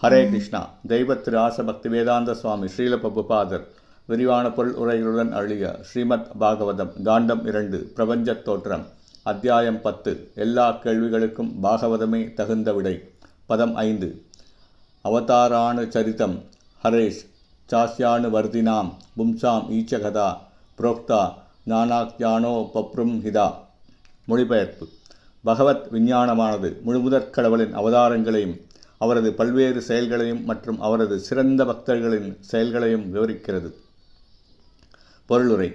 ஹரே கிருஷ்ணா. தெய்வ திரு ஆச பக்தி வேதாந்த சுவாமி ஸ்ரீல பிரபுபாதர் விரிவான பொருள் உரைகளுடன் அருளிய ஸ்ரீமத் பாகவதம் காண்டம் 2 பிரபஞ்சத் தோற்றம் அத்தியாயம் 10 எல்லா கேள்விகளுக்கும் பாகவதமே தகுந்த விடை. பதம் 5 அவதாரானு சரிதம் ஹரேஷ் சாஸ்யானு வர்தினாம் பும்சாம் ஈச்சகதா புரோக்தா ஞானாக்ஞானோ பப்ரும் ஹிதா. மொழிபெயர்ப்பு. பகவத் விஞ்ஞானமானது முழுமுதற் கடவுளின் அவதாரங்களையும் அவரது பல்வேறு செயல்களையும் மற்றும் அவரது சிறந்த பக்தர்களின் செயல்களையும் விவரிக்கிறது. பொருளுரை.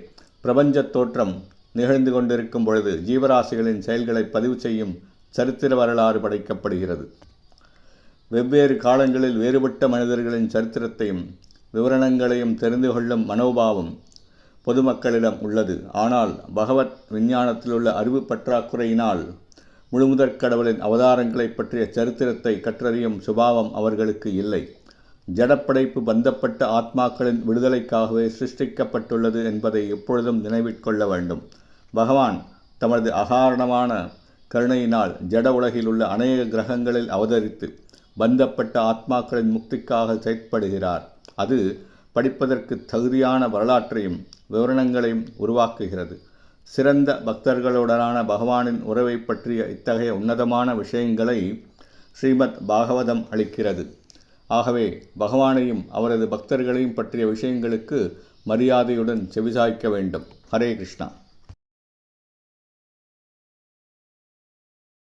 பிரபஞ்சத் தோற்றம் நிகழ்ந்து கொண்டிருக்கும் பொழுது ஜீவராசிகளின் செயல்களை பதிவு செய்யும் சரித்திர வரலாறு படைக்கப்படுகிறது. வெவ்வேறு காலங்களில் வேறுபட்ட மனிதர்களின் சரித்திரத்தையும் விவரணங்களையும் தெரிந்து கொள்ளும் மனோபாவம் பொதுமக்களிடம் உள்ளது. ஆனால் பகவத் விஞ்ஞானத்திலுள்ள அறிவு பற்றாக்குறையினால் முழுமுதற் கடவுளின் அவதாரங்களை பற்றிய சரித்திரத்தை கற்றறியும் சுபாவம் அவர்களுக்கு இல்லை. ஜடப்படைப்பு பந்தப்பட்ட ஆத்மாக்களின் விடுதலைக்காகவே சிருஷ்டிக்கப்பட்டுள்ளது என்பதை எப்பொழுதும் நினைவிற்கொள்ள வேண்டும். பகவான் தமது அகாரணமான கருணையினால் ஜட உலகில் உள்ள அநேக கிரகங்களில் அவதரித்து பந்தப்பட்ட ஆத்மாக்களின் முக்திக்காக செயற்படுகிறார். அது படிப்பதற்கு தகுதியான வரலாற்றையும் விவரணங்களையும் உருவாக்குகிறது. சிறந்த பக்தர்களுடனான பகவானின் உறவை பற்றிய இத்தகைய உன்னதமான விஷயங்களை ஸ்ரீமத் பாகவதம் அளிக்கிறது. ஆகவே பகவானையும் அவரது பக்தர்களையும் பற்றிய விஷயங்களுக்கு மரியாதையுடன் செவிசாய்க்க வேண்டும். ஹரே கிருஷ்ணா.